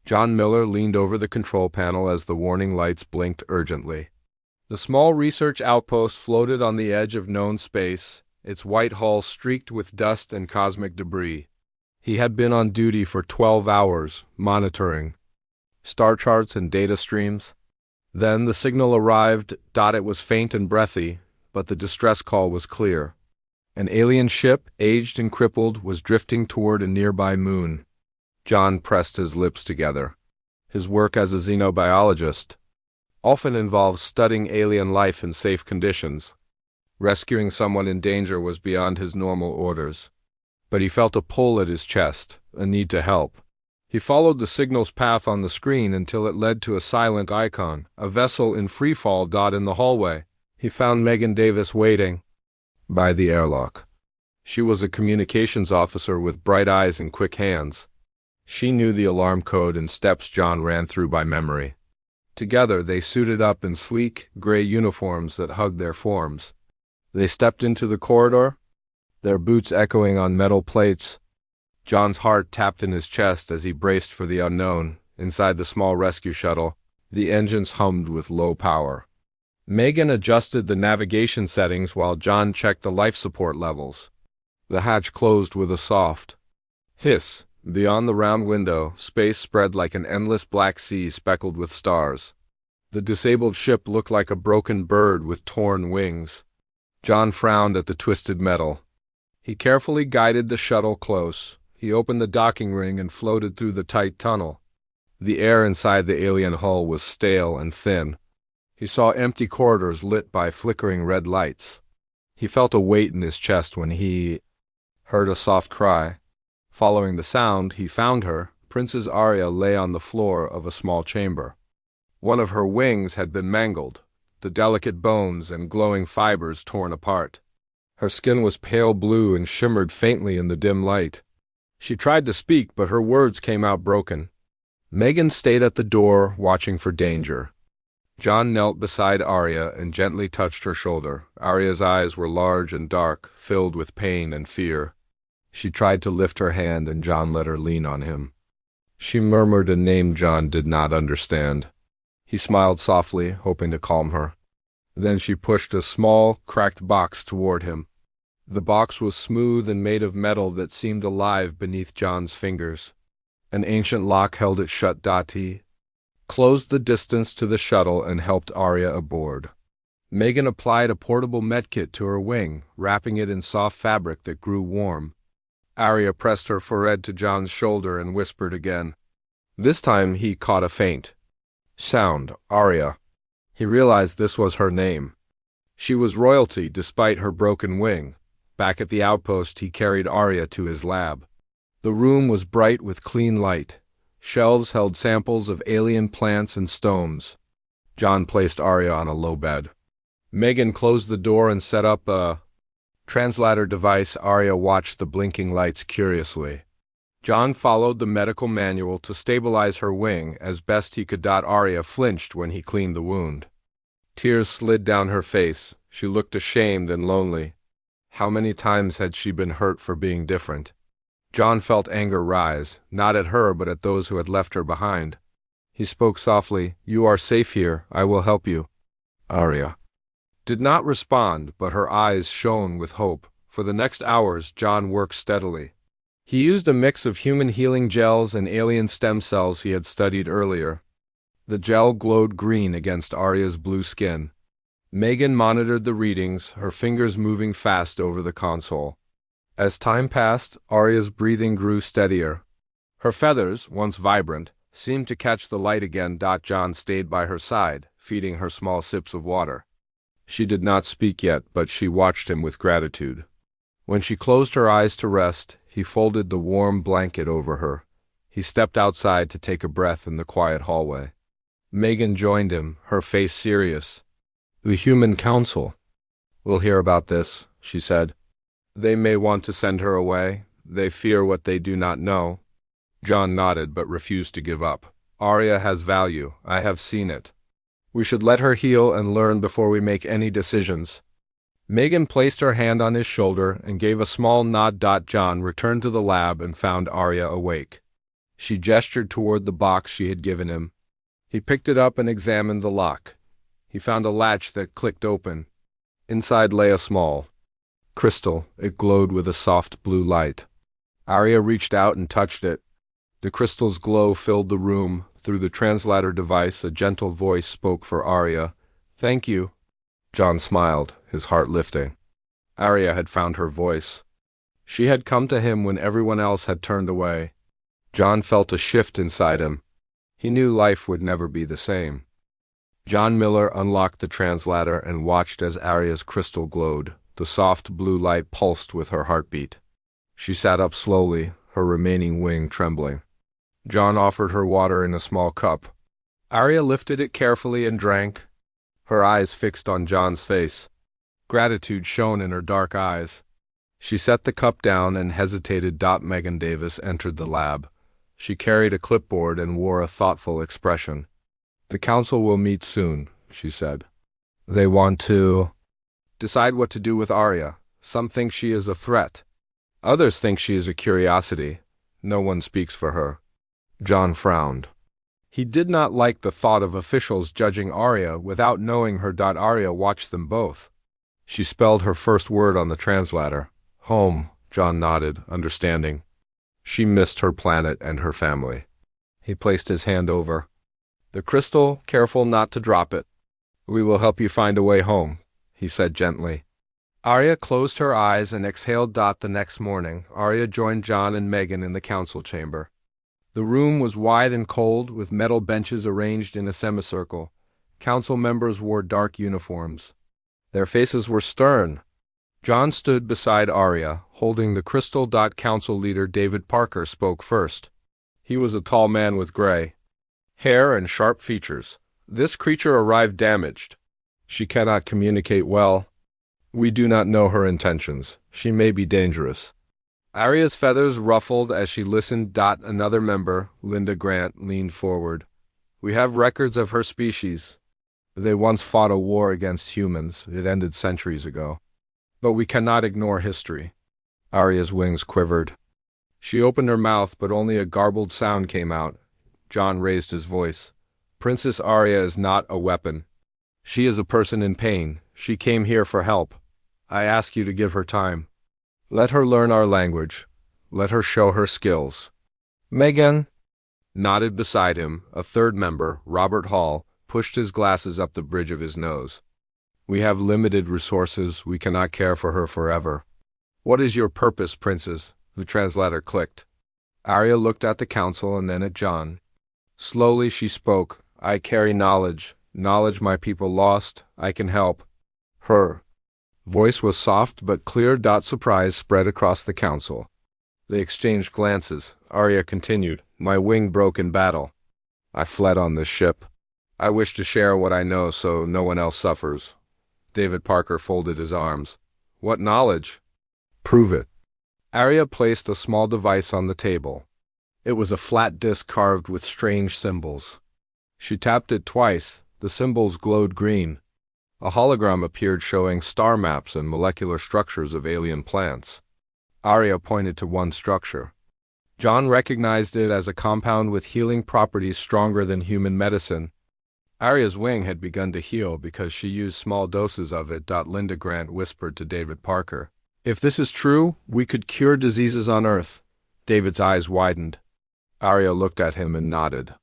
John Miller leaned over the control panel as the warning lights blinked urgently. The small research outpost floated on the edge of known space, its white hull streaked with dust and cosmic debris. He had been on duty for 12 hours, monitoring star charts and data streams. Then the signal arrived. It was faint and breathy, but the distress call was clear. An alien ship, aged and crippled, was drifting toward a nearby moon. John pressed his lips together. His work as a xenobiologist often involves studying alien life in safe conditions. Rescuing someone in danger was beyond his normal orders. But he felt a pull at his chest, a need to help. He followed the signal's path on the screen until it led to a silent icon, a vessel in freefall. In the hallway, he found Megan Davis waiting by the airlock. She was a communications officer with bright eyes and quick hands. She knew the alarm code and steps John ran through by memory. Together, they suited up in sleek, gray uniforms that hugged their forms. They stepped into the corridor, their boots echoing on metal plates. John's heart tapped in his chest as he braced for the unknown. Inside the small rescue shuttle, the engines hummed with low power. Megan adjusted the navigation settings while John checked the life support levels. The hatch closed with a soft hiss. Beyond the round window, space spread like an endless black sea speckled with stars. The disabled ship looked like a broken bird with torn wings. John frowned at the twisted metal. He carefully guided the shuttle close. He opened the docking ring and floated through the tight tunnel. The air inside the alien hull was stale and thin. He saw empty corridors lit by flickering red lights. He felt a weight in his chest when he heard a soft cry. Following the sound, he found her. Princess Arya lay on the floor of a small chamber. One of her wings had been mangled, the delicate bones and glowing fibers torn apart. Her skin was pale blue and shimmered faintly in the dim light. She tried to speak, but her words came out broken. Megan stayed at the door, watching for danger. John knelt beside Arya and gently touched her shoulder. Arya's eyes were large and dark, filled with pain and fear. She tried to lift her hand, and John let her lean on him. She murmured a name John did not understand. He smiled softly, hoping to calm her. Then she pushed a small, cracked box toward him. The box was smooth and made of metal that seemed alive beneath John's fingers. An ancient lock held it shut. He closed the distance to the shuttle and helped Arya aboard. Megan applied a portable medkit to her wing, wrapping it in soft fabric that grew warm. Arya pressed her forehead to John's shoulder and whispered again. This time he caught a faint sound. Arya. He realized this was her name. She was royalty despite her broken wing. Back at the outpost, he carried Arya to his lab. The room was bright with clean light. Shelves held samples of alien plants and stones. John placed Arya on a low bed. Megan closed the door and set up a translator device. Arya watched the blinking lights curiously. John followed the medical manual to stabilize her wing as best he could. Arya flinched when he cleaned the wound. Tears slid down her face. She looked ashamed and lonely. How many times had she been hurt for being different? John felt anger rise, not at her but at those who had left her behind. He spoke softly. You are safe here. I will help you. Arya did not respond, but her eyes shone with hope. For the next hours, John worked steadily. He used a mix of human healing gels and alien stem cells he had studied earlier. The gel glowed green against Arya's blue skin. Megan monitored the readings, her fingers moving fast over the console. As time passed, Arya's breathing grew steadier. Her feathers, once vibrant, seemed to catch the light again. John stayed by her side, feeding her small sips of water. She did not speak yet, but she watched him with gratitude. When she closed her eyes to rest, he folded the warm blanket over her. He stepped outside to take a breath in the quiet hallway. Megan joined him, her face serious. The Human Council will hear about this, she said. They may want to send her away. They fear what they do not know. John nodded but refused to give up. Arya has value. I have seen it. We should let her heal and learn before we make any decisions. Megan placed her hand on his shoulder and gave a small nod. John returned to the lab and found Arya awake. She gestured toward the box she had given him. He picked it up and examined the lock. He found a latch that clicked open. Inside lay a small crystal. It glowed with a soft blue light. Arya reached out and touched it. The crystal's glow filled the room. Through the translator device, a gentle voice spoke for Arya. "Thank you." John smiled, his heart lifting. Arya had found her voice. She had come to him when everyone else had turned away. John felt a shift inside him. He knew life would never be the same. John Miller unlocked the translator and watched as Arya's crystal glowed. The soft blue light pulsed with her heartbeat. She sat up slowly, her remaining wing trembling. John offered her water in a small cup. Arya lifted it carefully and drank, her eyes fixed on John's face. Gratitude shone in her dark eyes. She set the cup down and hesitated. Megan Davis entered the lab. She carried a clipboard and wore a thoughtful expression. "The council will meet soon," she said. "They want to decide what to do with Arya. Some think she is a threat. Others think she is a curiosity. No one speaks for her." John frowned. He did not like the thought of officials judging Arya without knowing her. Arya watched them both. She spelled her first word on the translator. "Home," John nodded, understanding. She missed her planet and her family. He placed his hand over the crystal, careful not to drop it. "We will help you find a way home," he said gently. Arya closed her eyes and exhaled. The next morning, Arya joined John and Megan in the council chamber. The room was wide and cold, with metal benches arranged in a semicircle. Council members wore dark uniforms. Their faces were stern. John stood beside Arya, holding the crystal. Council leader David Parker spoke first. He was a tall man with gray hair and sharp features. "This creature arrived damaged. She cannot communicate well. We do not know her intentions. She may be dangerous." Arya's feathers ruffled as she listened. Another member, Linda Grant, leaned forward. "We have records of her species. They once fought a war against humans. It ended centuries ago. But we cannot ignore history." Arya's wings quivered. She opened her mouth, but only a garbled sound came out. John raised his voice. "Princess Arya is not a weapon. She is a person in pain. She came here for help. I ask you to give her time. Let her learn our language. Let her show her skills." Megan nodded beside him. A third member, Robert Hall, pushed his glasses up the bridge of his nose. "We have limited resources. We cannot care for her forever." "What is your purpose, princess?" The translator clicked. Arya looked at the council and then at John. Slowly she spoke. "I carry knowledge. Knowledge my people lost. I can help." Her voice was soft but clear. Surprise spread across the council. They exchanged glances. Arya continued. "My wing broke in battle. I fled on this ship. I wish to share what I know so no one else suffers." David Parker folded his arms. "What knowledge?" "Prove it." Arya placed a small device on the table. It was a flat disc carved with strange symbols. She tapped it twice. The symbols glowed green. A hologram appeared showing star maps and molecular structures of alien plants. Arya pointed to one structure. John recognized it as a compound with healing properties stronger than human medicine. Arya's wing had begun to heal because she used small doses of it. Linda Grant whispered to David Parker. "If this is true, we could cure diseases on Earth." David's eyes widened. Arya looked at him and nodded.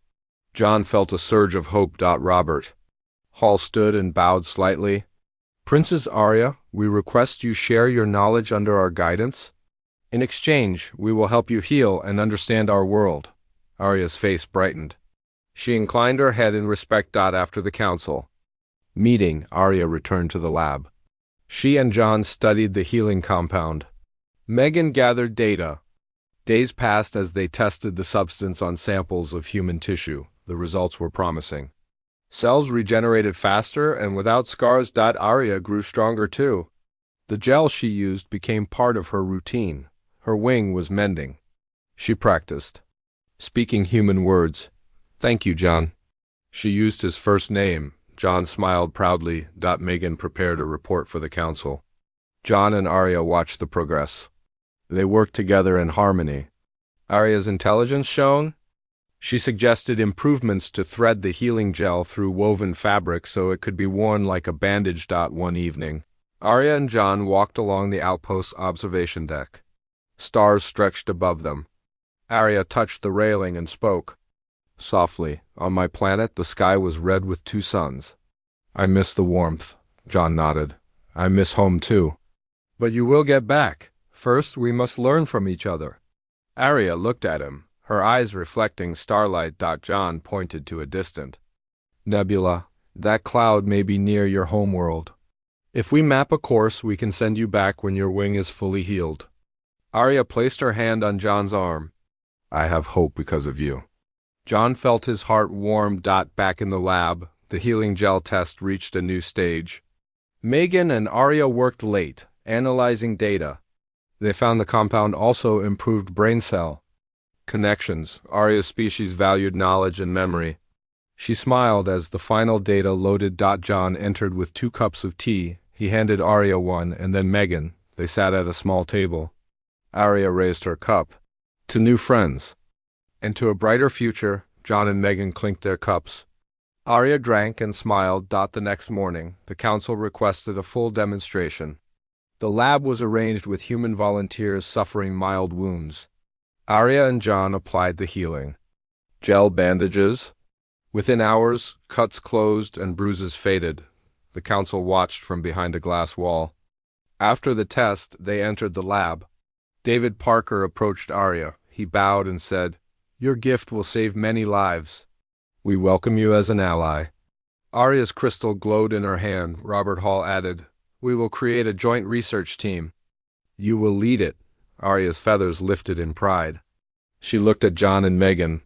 John felt a surge of hope. Robert Hall stood and bowed slightly. "Princess Arya, we request you share your knowledge under our guidance. In exchange, we will help you heal and understand our world." Arya's face brightened. She inclined her head in respect. After the council meeting, Arya returned to the lab. She and John studied the healing compound. Megan gathered data. Days passed as they tested the substance on samples of human tissue. The results were promising. Cells regenerated faster and without scars. Arya grew stronger too. The gel she used became part of her routine. Her wing was mending. She practiced speaking human words. "Thank you, John." She used his first name. John smiled proudly. Megan prepared a report for the council. John and Arya watched the progress. They worked together in harmony. Arya's intelligence shone. She suggested improvements to thread the healing gel through woven fabric so it could be worn like a bandage. One evening, Arya and John walked along the outpost's observation deck. Stars stretched above them. Arya touched the railing and spoke. Softly, on my planet, the sky was red with two suns. I miss the warmth. John nodded. I miss home too. But you will get back. First, we must learn from each other. Arya looked at him, her eyes reflecting starlight. John pointed to a distant nebula. That cloud may be near your homeworld. If we map a course, we can send you back when your wing is fully healed. Arya placed her hand on John's arm. I have hope because of you. John felt his heart warm. Back in the lab, the healing gel test reached a new stage. Megan and Arya worked late, analyzing data. They found the compound also improved brain cell connections. Arya's species valued knowledge and memory. She smiled as the final data loaded. John entered with 2 cups of tea. He handed Arya one and then Megan. They sat at a small table. Arya raised her cup. To new friends. And to a brighter future. John and Megan clinked their cups. Arya drank and smiled. The next morning, the council requested a full demonstration. The lab was arranged with human volunteers suffering mild wounds. Arya and John applied the healing gel bandages. Within hours, cuts closed and bruises faded. The council watched from behind a glass wall. After the test, they entered the lab. David Parker approached Arya. He bowed and said, Your gift will save many lives. We welcome you as an ally. Arya's crystal glowed in her hand. Robert Hall added, We will create a joint research team. You will lead it. Arya's feathers lifted in pride. She looked at John and Megan.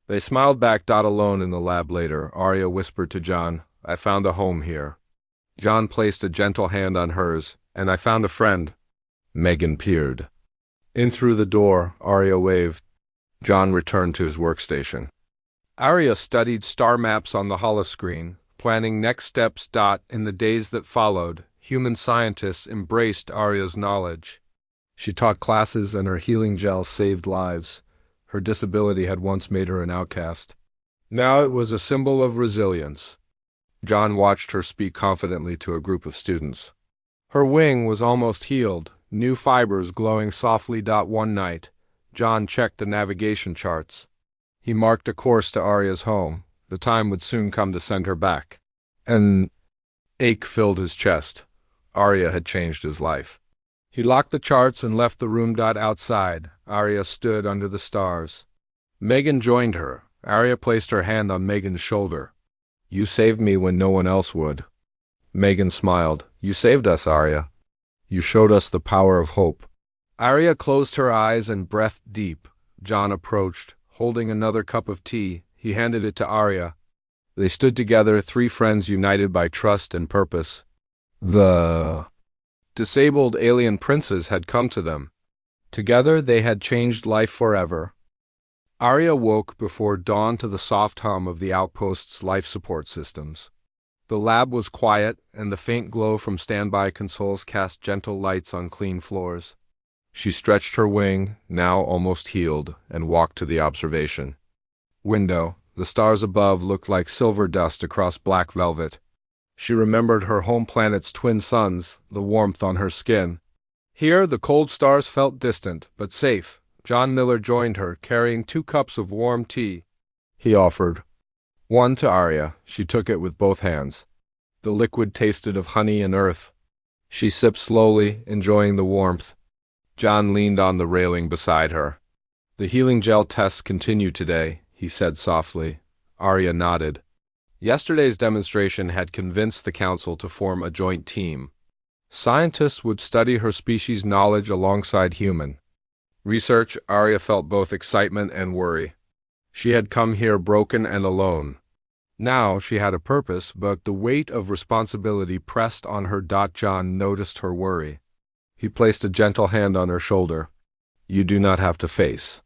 They smiled back. Alone in the lab later, Arya whispered to John, I found a home here. John placed a gentle hand on hers, and I found a friend. Megan peered in through the door. Arya waved. John returned to his workstation. Arya studied star maps on the holoscreen, planning next steps. In the days that followed, human scientists embraced Arya's knowledge. She taught classes and her healing gel saved lives. Her disability had once made her an outcast. Now it was a symbol of resilience. John watched her speak confidently to a group of students. Her wing was almost healed, new fibers glowing softly. One night, John checked the navigation charts. He marked a course to Arya's home. The time would soon come to send her back. An ache filled his chest. Arya had changed his life. He locked the charts and left the room. Outside, Arya stood under the stars. Megan joined her. Arya placed her hand on Megan's shoulder. You saved me when no one else would. Megan smiled. You saved us, Arya. You showed us the power of hope. Arya closed her eyes and breathed deep. John approached, holding another cup of tea. He handed it to Arya. They stood together, 3 friends united by trust and purpose. The disabled alien princes had come to them. Together they had changed life forever. Arya woke before dawn to the soft hum of the outpost's life support systems. The lab was quiet, and the faint glow from standby consoles cast gentle lights on clean floors. She stretched her wing, now almost healed, and walked to the observation window. The stars above looked like silver dust across black velvet. She remembered her home planet's twin suns, the warmth on her skin. Here, the cold stars felt distant, but safe. John Miller joined her, carrying 2 cups of warm tea. He offered one to Arya. She took it with both hands. The liquid tasted of honey and earth. She sipped slowly, enjoying the warmth. John leaned on the railing beside her. The healing gel tests continue today, he said softly. Arya nodded. Yesterday's demonstration had convinced the council to form a joint team. Scientists would study her species' knowledge alongside human research. Arya felt both excitement and worry. She had come here broken and alone. Now she had a purpose, but the weight of responsibility pressed on her. John noticed her worry. He placed a gentle hand on her shoulder. You do not have to face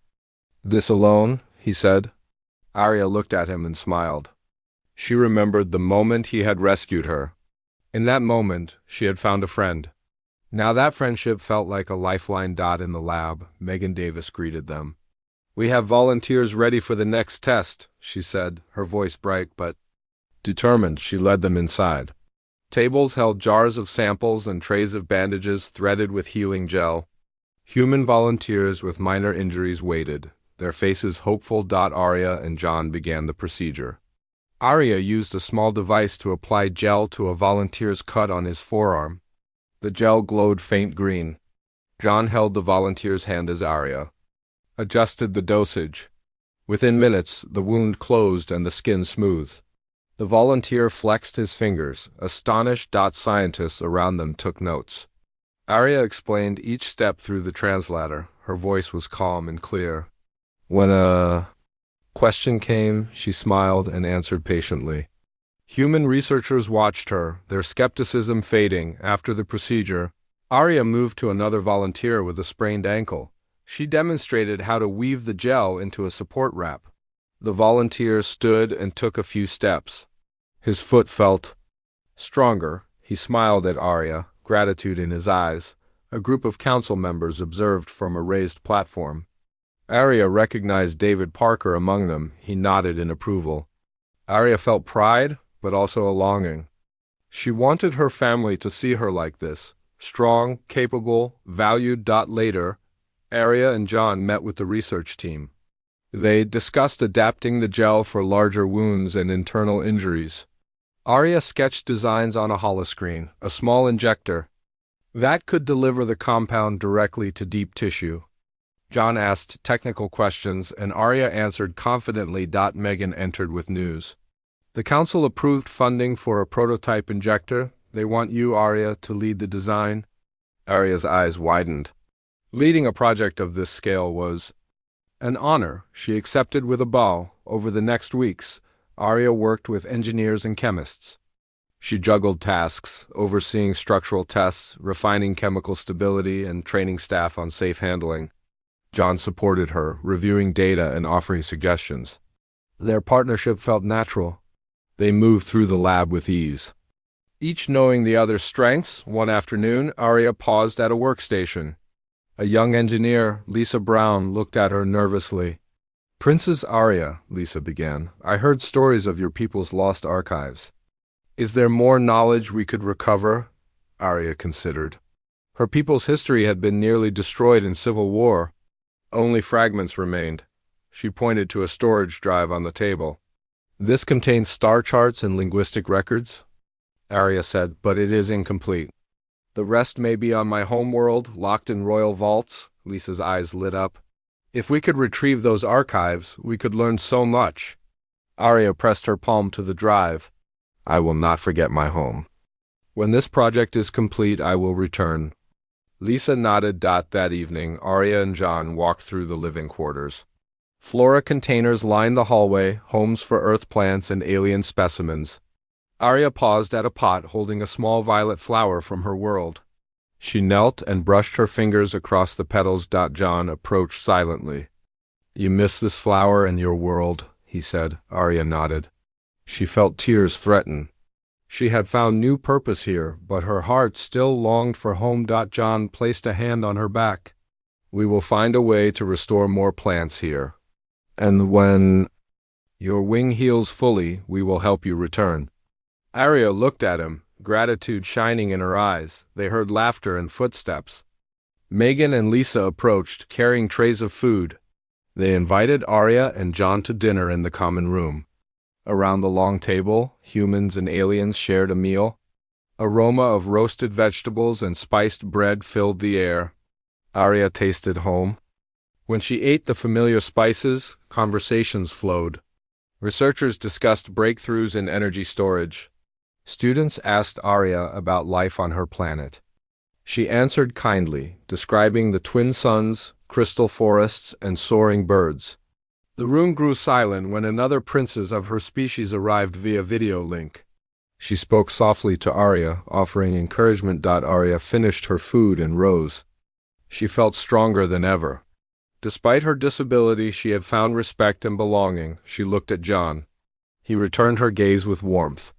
this alone, he said. Arya looked at him and smiled. She remembered the moment he had rescued her. In that moment, she had found a friend. Now that friendship felt like a lifeline. In the lab, Megan Davis greeted them. We have volunteers ready for the next test, she said, her voice bright but determined. She led them inside. Tables held jars of samples and trays of bandages threaded with healing gel. Human volunteers with minor injuries waited, their faces hopeful. Arya and John began the procedure. Arya used a small device to apply gel to a volunteer's cut on his forearm. The gel glowed faint green. John held the volunteer's hand as Arya adjusted the dosage. Within minutes, the wound closed and the skin smooth. The volunteer flexed his fingers. Astonished. Scientists around them took notes. Arya explained each step through the translator. Her voice was calm and clear. When a question came, she smiled and answered patiently. Human researchers watched her, their skepticism fading. After the procedure, Arya moved to another volunteer with a sprained ankle. She demonstrated how to weave the gel into a support wrap. The volunteer stood and took a few steps. His foot felt stronger. He smiled at Arya, gratitude in his eyes. A group of council members observed from a raised platform. Arya recognized David Parker among them. He nodded in approval. Arya felt pride, but also a longing. She wanted her family to see her like this, strong, capable, valued. Later, Arya and John met with the research team. They discussed adapting the gel for larger wounds and internal injuries. Arya sketched designs on a holoscreen, a small injector that could deliver the compound directly to deep tissue. John asked technical questions, and Arya answered confidently. Megan entered with news. The council approved funding for a prototype injector. They want you, Arya, to lead the design. Arya's eyes widened. Leading a project of this scale was an honor. She accepted with a bow. Over the next weeks, Arya worked with engineers and chemists. She juggled tasks, overseeing structural tests, refining chemical stability, and training staff on safe handling. John supported her, reviewing data and offering suggestions. Their partnership felt natural. They moved through the lab with ease. Each knowing the other's strengths, one afternoon, Arya paused at a workstation. A young engineer, Lisa Brown, looked at her nervously. Princess Arya, Lisa began, I heard stories of your people's lost archives. Is there more knowledge we could recover? Arya considered. Her people's history had been nearly destroyed in civil war. Only fragments remained. She pointed to a storage drive on the table. This contains star charts and linguistic records, Arya said, but it is incomplete. The rest may be on my homeworld, locked in royal vaults. Lisa's eyes lit up. If we could retrieve those archives, we could learn so much. Arya pressed her palm to the drive. I will not forget my home. When this project is complete, I will return. Lisa nodded. That evening, Arya and John walked through the living quarters. Flora containers lined the hallway, homes for earth plants and alien specimens. Arya paused at a pot holding a small violet flower from her world. She knelt and brushed her fingers across the petals. John approached silently. You miss this flower and your world, he said. Arya nodded. She felt tears threaten. She had found new purpose here, but her heart still longed for home. John placed a hand on her back. We will find a way to restore more plants here. And when your wing heals fully, we will help you return. Arya looked at him, gratitude shining in her eyes. They heard laughter and footsteps. Megan and Lisa approached, carrying trays of food. They invited Arya and John to dinner in the common room. Around the long table, humans and aliens shared a meal. Aroma of roasted vegetables and spiced bread filled the air. Arya tasted home. When she ate the familiar spices, conversations flowed. Researchers discussed breakthroughs in energy storage. Students asked Arya about life on her planet. She answered kindly, describing the twin suns, crystal forests, and soaring birds. The room grew silent when another princess of her species arrived via video link. She spoke softly to Arya, offering encouragement. Arya finished her food and rose. She felt stronger than ever. Despite her disability, she had found respect and belonging. She looked at John. He returned her gaze with warmth.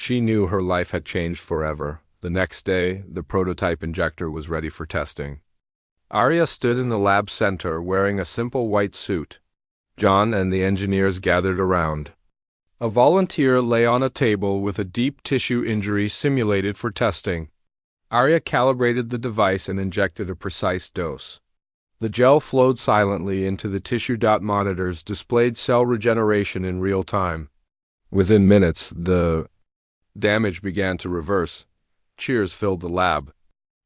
She knew her life had changed forever. The next day, the prototype injector was ready for testing. Arya stood in the lab center wearing a simple white suit. John and the engineers gathered around. A volunteer lay on a table with a deep tissue injury simulated for testing. Arya calibrated the device and injected a precise dose. The gel flowed silently into the tissue. Monitors displayed cell regeneration in real time. Within minutes, the damage began to reverse. Cheers filled the lab.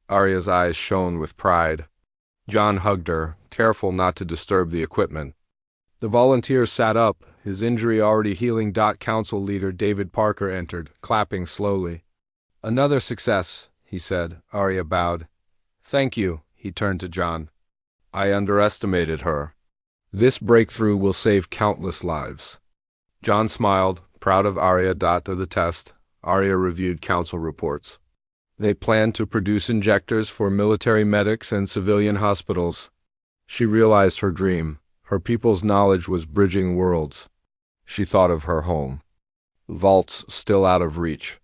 Arya's eyes shone with pride. John hugged her, careful not to disturb the equipment. The volunteer sat up, his injury already healing. Council leader David Parker entered, clapping slowly. "Another success," he said. Arya bowed. "Thank you," he turned to John. "I underestimated her. This breakthrough will save countless lives." John smiled, proud of Arya. Of the test, Arya reviewed council reports. They planned to produce injectors for military medics and civilian hospitals. She realized her dream. Her people's knowledge was bridging worlds. She thought of her home. Vaults still out of reach.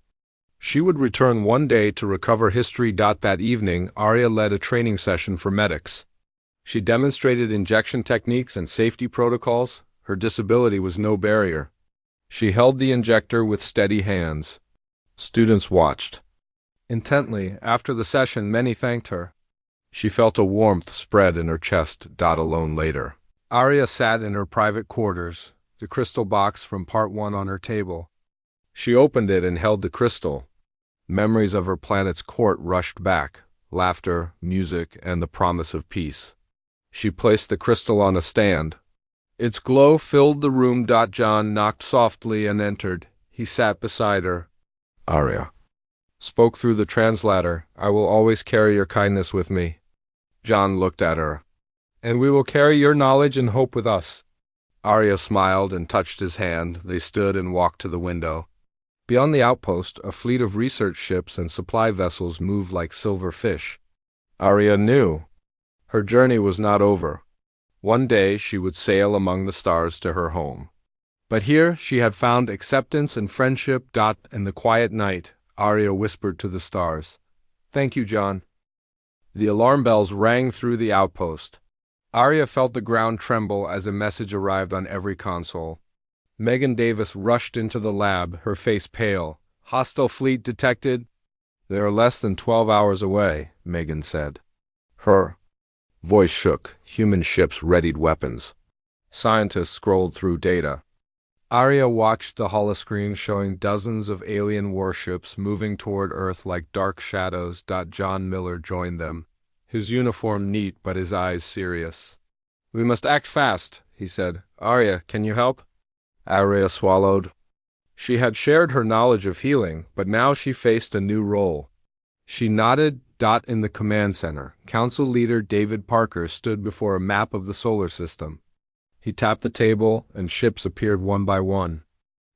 She would return one day to recover history. That evening, Arya led a training session for medics. She demonstrated injection techniques and safety protocols. Her disability was no barrier. She held the injector with steady hands. Students watched intently. After the session, many thanked her. She felt a warmth spread in her chest. Alone later, Arya sat in her private quarters, the crystal box from Part 1 on her table. She opened it and held the crystal. Memories of her planet's court rushed back, laughter, music, and the promise of peace. She placed the crystal on a stand. Its glow filled the room. John knocked softly and entered. He sat beside her. Arya spoke through the translator. "I will always carry your kindness with me." John looked at her. "And we will carry your knowledge and hope with us." Arya smiled and touched his hand. They stood and walked to the window. Beyond the outpost, a fleet of research ships and supply vessels moved like silver fish. Arya knew her journey was not over. One day she would sail among the stars to her home. But here she had found acceptance and friendship. In the quiet night, Arya whispered to the stars, "Thank you, John." The alarm bells rang through the outpost. Arya felt the ground tremble as a message arrived on every console. Megan Davis rushed into the lab, her face pale. "Hostile fleet detected." "They are less than 12 hours away," Megan said. Her voice shook. Human ships readied weapons. Scientists scrolled through data. Arya watched the holoscreen showing dozens of alien warships moving toward Earth like dark shadows. John Miller joined them, his uniform neat but his eyes serious. "We must act fast," he said. "Arya, can you help?" Arya swallowed. She had shared her knowledge of healing, but now she faced a new role. She nodded. In the command center, Council leader David Parker stood before a map of the solar system. He tapped the table, and ships appeared one by one.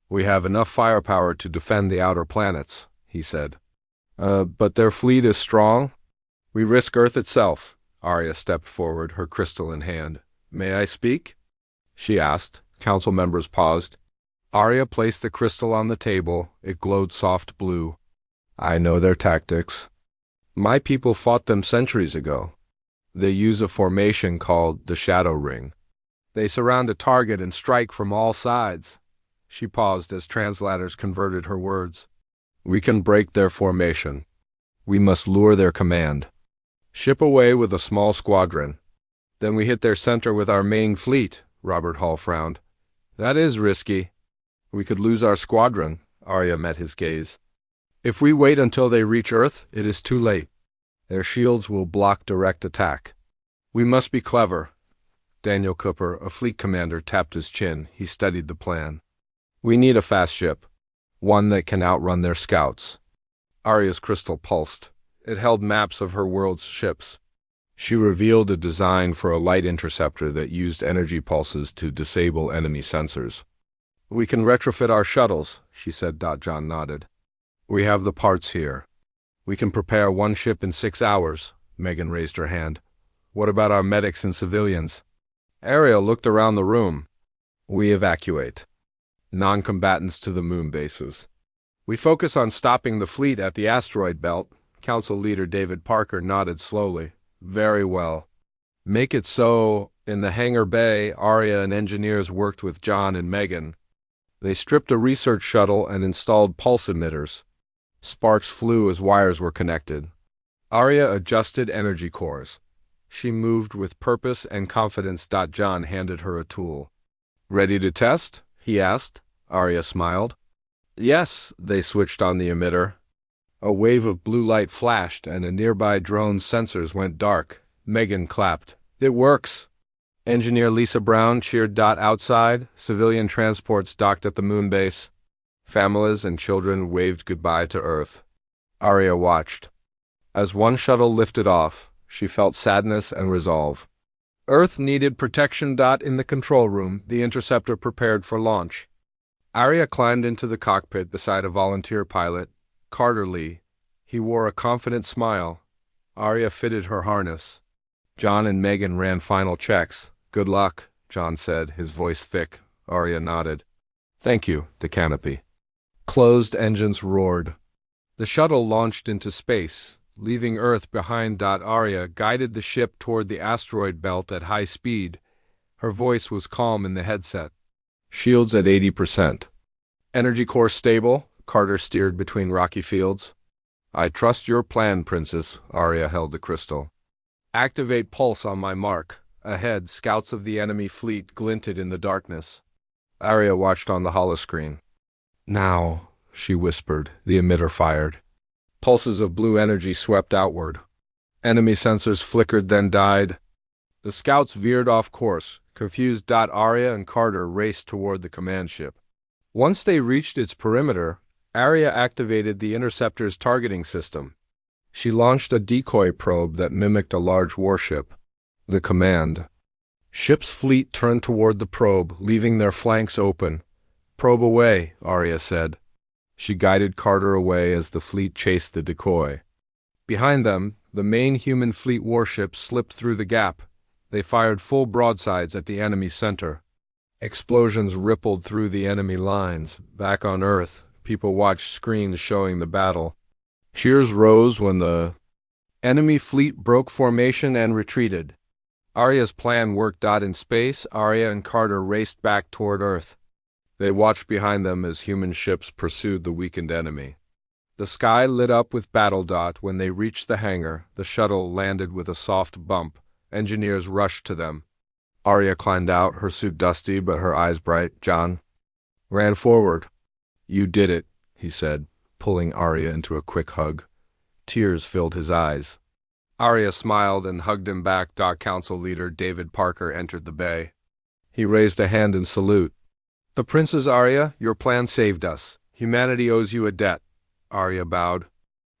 "We have enough firepower to defend the outer planets," he said. But their fleet is strong. We risk Earth itself." Arya stepped forward, her crystal in hand. "May I speak?" she asked. Council members paused. Arya placed the crystal on the table. It glowed soft blue. "I know their tactics. My people fought them centuries ago. They use a formation called the Shadow Ring. They surround a target and strike from all sides." She paused as translators converted her words. "We can break their formation. We must lure their command. Ship away with a small squadron. Then we hit their center with our main fleet." Robert Hall frowned. "That is risky." "We could lose our squadron." Arya met his gaze. "If we wait until they reach Earth, it is too late. Their shields will block direct attack. We must be clever." Daniel Cooper, a fleet commander, tapped his chin. He studied the plan. "We need a fast ship, one that can outrun their scouts." Arya's crystal pulsed. It held maps of her world's ships. She revealed a design for a light interceptor that used energy pulses to disable enemy sensors. "We can retrofit our shuttles," she said. John nodded. "We have the parts here. We can prepare one ship in 6 hours." Megan raised her hand. "What about our medics and civilians?" Arya looked around the room. "We evacuate non-combatants to the moon bases. We focus on stopping the fleet at the asteroid belt." Council leader David Parker nodded slowly. "Very well. Make it so. In the hangar bay, Arya and engineers worked with John and Megan. They stripped a research shuttle and installed pulse emitters. Sparks flew as wires were connected. Arya adjusted energy cores. She moved with purpose and confidence. John handed her a tool. Ready to test? He asked. Arya smiled. Yes, they switched on the emitter. A wave of blue light flashed and a nearby drone's sensors went dark. Megan clapped. It works. Engineer Lisa Brown cheered. Outside, civilian transports docked at the moon base. Families and children waved goodbye to Earth. Arya watched. As one shuttle lifted off, she felt sadness and resolve. Earth needed protection. In the control room, the interceptor prepared for launch. Arya climbed into the cockpit beside a volunteer pilot, Carter Lee. He wore a confident smile. Arya fitted her harness. John and Megan ran final checks. Good luck, John said, his voice thick. Arya nodded. Thank you, the canopy. Closed engines roared. The shuttle launched into space, leaving Earth behind. Arya guided the ship toward the asteroid belt at high speed. Her voice was calm in the headset. Shields at 80%. Energy core stable, Carter steered between rocky fields. I trust your plan, Princess. Arya held the crystal. Activate pulse on my mark. Ahead, scouts of the enemy fleet glinted in the darkness. Arya watched on the holoscreen. Now, she whispered. The emitter fired. Pulses of blue energy swept outward. Enemy sensors flickered, then died. The scouts veered off course. Confused. Arya and Carter raced toward the command ship. Once they reached its perimeter, Arya activated the interceptor's targeting system. She launched a decoy probe that mimicked a large warship. The command. Ship's fleet turned toward the probe, leaving their flanks open. Probe away, Arya said. She guided Carter away as the fleet chased the decoy. Behind them, the main human fleet warship slipped through the gap. They fired full broadsides at the enemy center. Explosions rippled through the enemy lines. Back on Earth, people watched screens showing the battle. Cheers rose when the enemy fleet broke formation and retreated. Arya's plan worked. In space, Arya and Carter raced back toward Earth. They watched behind them as human ships pursued the weakened enemy. The sky lit up with battle. When they reached the hangar, the shuttle landed with a soft bump. Engineers rushed to them. Arya climbed out, her suit dusty but her eyes bright. John ran forward. You did it, he said, pulling Arya into a quick hug. Tears filled his eyes. Arya smiled and hugged him back. Council leader David Parker entered the bay. He raised a hand in salute. The Princess Arya, your plan saved us. Humanity owes you a debt. Arya bowed.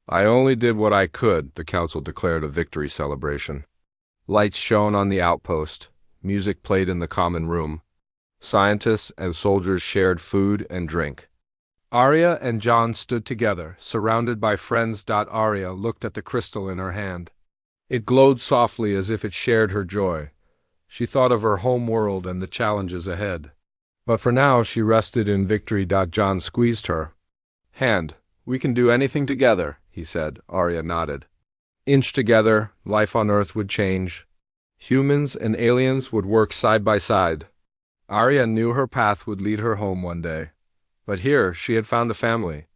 I only did what I could, the council declared a victory celebration. Lights shone on the outpost. Music played in the common room. Scientists and soldiers shared food and drink. Arya and John stood together, surrounded by friends. Arya looked at the crystal in her hand. It glowed softly as if it shared her joy. She thought of her home world and the challenges ahead. But for now she rested in victory. John squeezed her hand. We can do anything together, he said. Arya nodded. Inch together, life on Earth would change. Humans and aliens would work side by side. Arya knew her path would lead her home one day. But here she had found a family.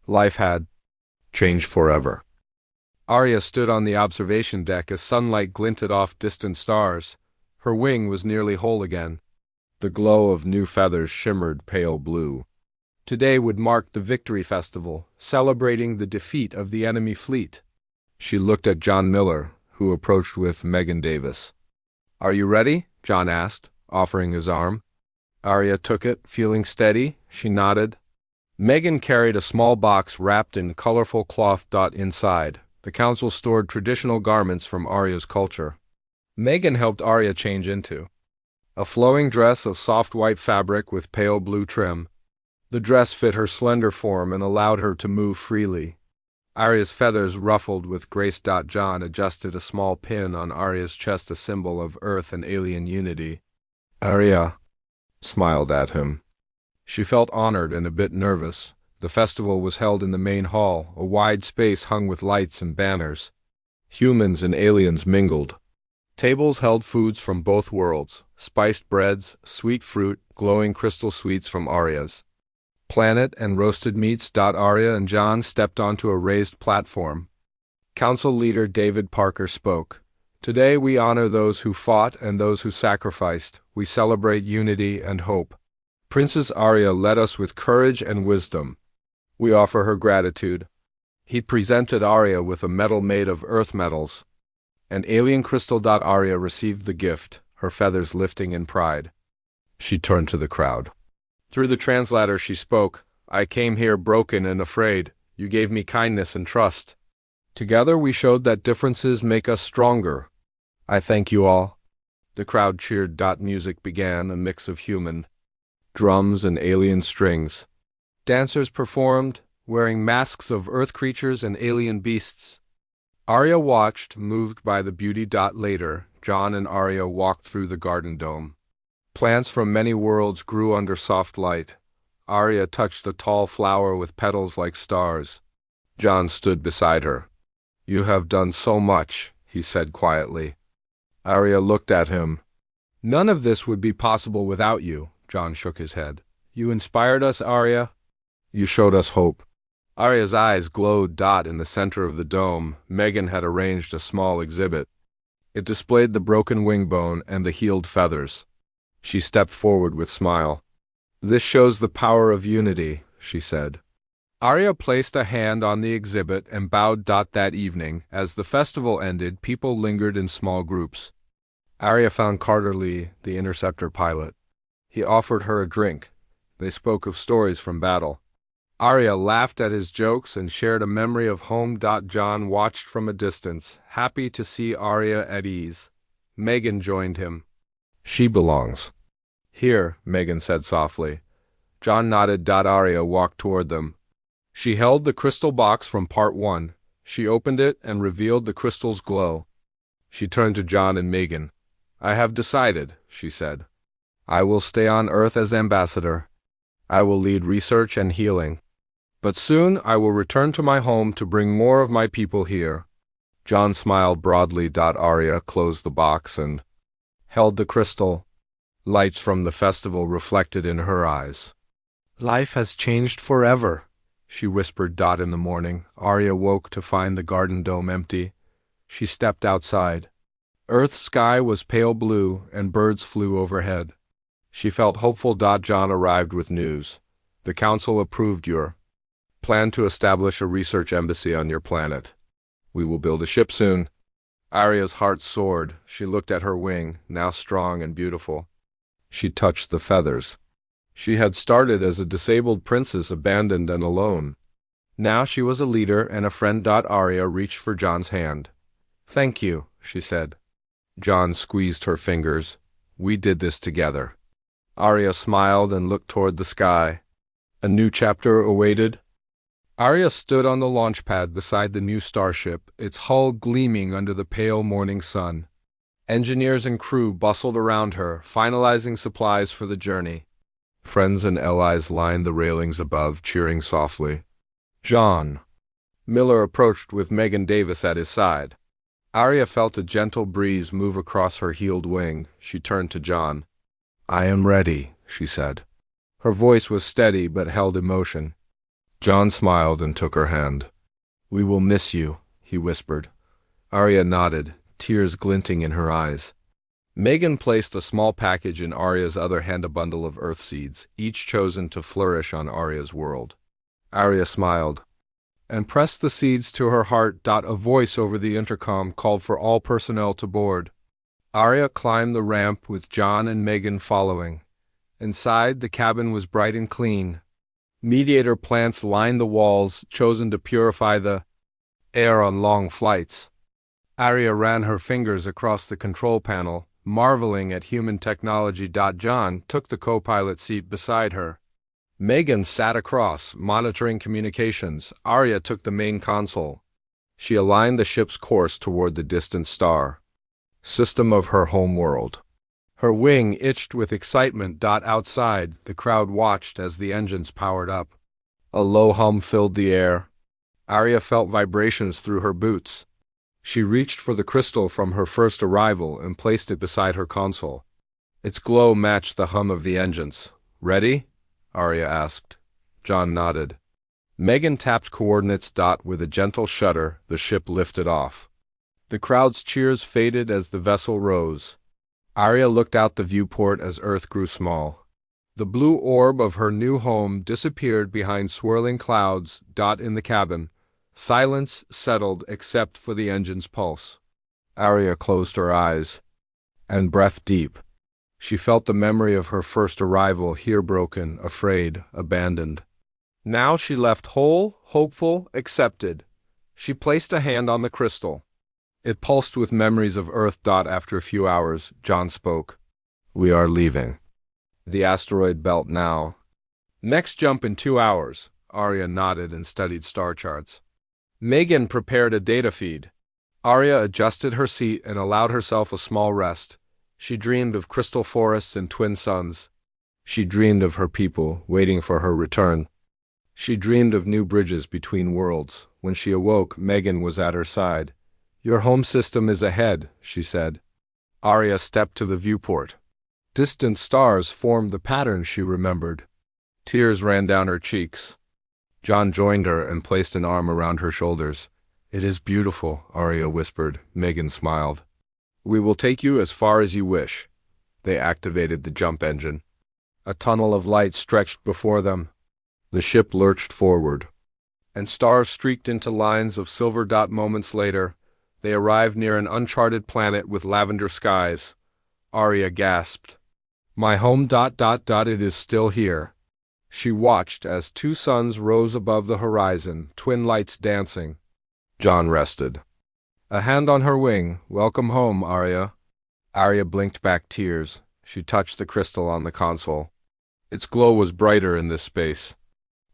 Life had changed forever. Arya stood on the observation deck as sunlight glinted off distant stars. Her wing was nearly whole again. The glow of new feathers shimmered pale blue. Today would mark the Victory Festival, celebrating the defeat of the enemy fleet. She looked at John Miller, who approached with Megan Davis. Are you ready? John asked, offering his arm. Arya took it, feeling steady. She nodded. Megan carried a small box wrapped in colorful cloth. Inside, the council stored traditional garments from Arya's culture. Megan helped Arya change into a flowing dress of soft white fabric with pale blue trim. The dress fit her slender form and allowed her to move freely. Arya's feathers ruffled with grace. John adjusted a small pin on Arya's chest, a symbol of Earth and alien unity. Arya smiled at him. She felt honored and a bit nervous. The festival was held in the main hall, a wide space hung with lights and banners. Humans and aliens mingled. Tables held foods from both worlds, spiced breads, sweet fruit, glowing crystal sweets from Arya's planet, and roasted meats. Arya and John stepped onto a raised platform. Council leader David Parker spoke. Today we honor those who fought and those who sacrificed. We celebrate unity and hope. Princess Arya led us with courage and wisdom. We offer her gratitude. He presented Arya with a medal made of earth metals. An alien crystal. Arya received the gift, her feathers lifting in pride. She turned to the crowd. Through the translator she spoke. I came here broken and afraid. You gave me kindness and trust. Together we showed that differences make us stronger. I thank you all. The crowd cheered. Music began, a mix of human drums and alien strings. Dancers performed, wearing masks of earth creatures and alien beasts. Arya watched, moved by the beauty. Later, John and Arya walked through the garden dome. Plants from many worlds grew under soft light. Arya touched a tall flower with petals like stars. John stood beside her. You have done so much, he said quietly. Arya looked at him. None of this would be possible without you. John shook his head. You inspired us, Arya. You showed us hope. Arya's eyes glowed. In the center of the dome, Megan had arranged a small exhibit. It displayed the broken wing bone and the healed feathers. She stepped forward with a smile. This shows the power of unity, she said. Arya placed a hand on the exhibit and bowed. That evening, as the festival ended, people lingered in small groups. Arya found Carter Lee, the interceptor pilot. He offered her a drink. They spoke of stories from battle. Arya laughed at his jokes and shared a memory of home. John watched from a distance, happy to see Arya at ease. Megan joined him. She belongs here, Megan said softly. John nodded. Arya walked toward them. She held the crystal box from Part 1. She opened it and revealed the crystal's glow. She turned to John and Megan. I have decided, she said. I will stay on Earth as ambassador. I will lead research and healing. But soon I will return to my home to bring more of my people here. John smiled broadly. Arya closed the box and held the crystal. Lights from the festival reflected in her eyes. Life has changed forever, she whispered. In the morning, Arya woke to find the garden dome empty. She stepped outside. Earth's sky was pale blue and birds flew overhead. She felt hopeful. John arrived with news. The council approved your plan to establish a research embassy on your planet. We will build a ship soon. Arya's heart soared. She looked at her wing, now strong and beautiful. She touched the feathers. She had started as a disabled princess, abandoned and alone. Now she was a leader and a friend. Arya reached for John's hand. Thank you, she said. John squeezed her fingers. We did this together. Arya smiled and looked toward the sky. A new chapter awaited. Arya stood on the launch pad beside the new starship, its hull gleaming under the pale morning sun. Engineers and crew bustled around her, finalizing supplies for the journey. Friends and allies lined the railings above, cheering softly. John. Miller approached with Megan Davis at his side. Arya felt a gentle breeze move across her healed wing. She turned to John. I am ready, she said. Her voice was steady but held emotion. John smiled and took her hand. We will miss you, he whispered. Arya nodded, tears glinting in her eyes. Megan placed a small package in Arya's other hand, a bundle of earth seeds, each chosen to flourish on Arya's world. Arya smiled and pressed the seeds to her heart. A voice over the intercom called for all personnel to board. Arya climbed the ramp with John and Megan following. Inside, the cabin was bright and clean. Mediator plants lined the walls, chosen to purify the air on long flights. Arya ran her fingers across the control panel, marveling at human technology. John took the co-pilot seat beside her. Megan sat across, monitoring communications. Arya took the main console. She aligned the ship's course toward the distant star system of her home world. Her wing itched with excitement. Outside, the crowd watched as the engines powered up. A low hum filled the air. Arya felt vibrations through her boots. She reached for the crystal from her first arrival and placed it beside her console. Its glow matched the hum of the engines. "Ready?" Arya asked. John nodded. Megan tapped coordinates. With a gentle shudder, the ship lifted off. The crowd's cheers faded as the vessel rose. Arya looked out the viewport as Earth grew small. The blue orb of her new home disappeared behind swirling clouds. In the cabin, silence settled except for the engine's pulse. Arya closed her eyes and breathed deep. She felt the memory of her first arrival here, broken, afraid, abandoned. Now she left whole, hopeful, accepted. She placed a hand on the crystal. It pulsed with memories of Earth. After a few hours, John spoke. "We are leaving the asteroid belt now. Next jump in 2 hours." Arya nodded and studied star charts. Megan prepared a data feed. Arya adjusted her seat and allowed herself a small rest. She dreamed of crystal forests and twin suns. She dreamed of her people waiting for her return. She dreamed of new bridges between worlds. When she awoke, Megan was at her side. "Your home system is ahead," she said. Arya stepped to the viewport. Distant stars formed the pattern she remembered. Tears ran down her cheeks. John joined her and placed an arm around her shoulders. "It is beautiful," Arya whispered. Megan smiled. "We will take you as far as you wish." They activated the jump engine. A tunnel of light stretched before them. The ship lurched forward, and stars streaked into lines of silver. Moments later, they arrived near an uncharted planet with lavender skies. Arya gasped. "My home. It is still here." She watched as 2 suns rose above the horizon, twin lights dancing. John rested. A hand on her wing. "Welcome home, Arya." Arya blinked back tears. She touched the crystal on the console. Its glow was brighter in this space.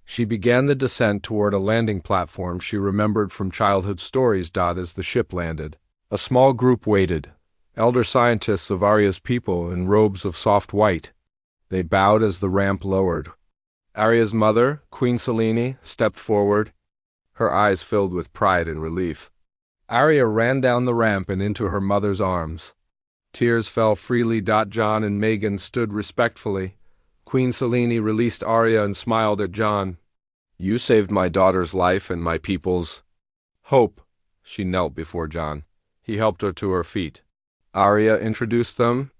She began the descent toward a landing platform she remembered from childhood stories. As the ship landed, a small group waited. Elder scientists of Arya's people in robes of soft white. They bowed as the ramp lowered. Arya's mother, Queen Selene, stepped forward. Her eyes filled with pride and relief. Arya ran down the ramp and into her mother's arms. Tears fell freely. John and Megan stood respectfully. Queen Selene released Arya and smiled at John. "You saved my daughter's life and my people's hope." She knelt before John. He helped her to her feet. Arya introduced them.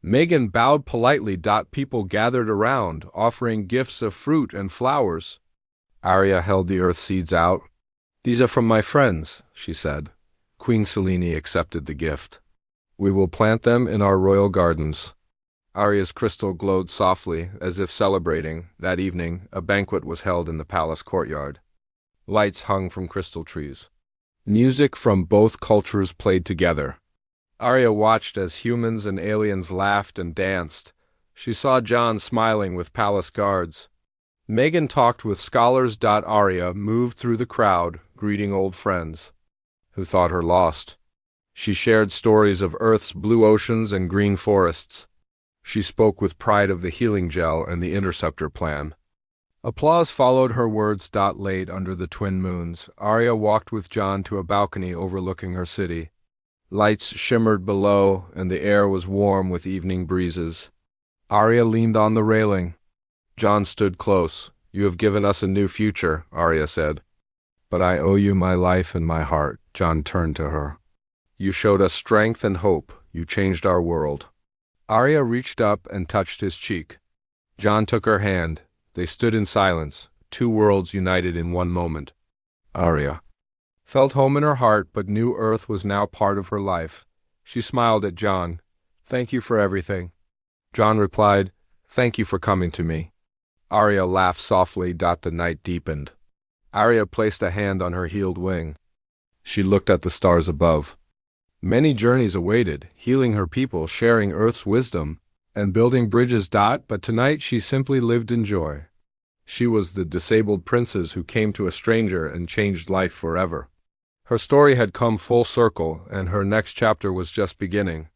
Megan bowed politely. People gathered around, offering gifts of fruit and flowers. Arya held the earth seeds out. "These are from my friends," she said. Queen Selene accepted the gift. "We will plant them in our royal gardens." Arya's crystal glowed softly, as if celebrating. That evening, a banquet was held in the palace courtyard. Lights hung from crystal trees. Music from both cultures played together. Arya watched as humans and aliens laughed and danced. She saw John smiling with palace guards. Megan talked with scholars. Arya moved through the crowd, greeting old friends who thought her lost. She shared stories of Earth's blue oceans and green forests. She spoke with pride of the healing gel and the interceptor plan. Applause followed her words. Late under the twin moons, Arya walked with John to a balcony overlooking her city. Lights shimmered below, and the air was warm with evening breezes. Arya leaned on the railing. John stood close. "You have given us a new future," Arya said. "But I owe you my life and my heart." John turned to her. "You showed us strength and hope. You changed our world." Arya reached up and touched his cheek. John took her hand. They stood in silence, 2 worlds united in one moment. Arya felt home in her heart, but knew Earth was now part of her life. She smiled at John. "Thank you for everything." John replied, "Thank you for coming to me." Arya laughed softly. The night deepened. Arya placed a hand on her healed wing. She looked at the stars above. Many journeys awaited, healing her people, sharing Earth's wisdom, and building bridges. But tonight she simply lived in joy. She was the disabled princess who came to a stranger and changed life forever. Her story had come full circle, and her next chapter was just beginning.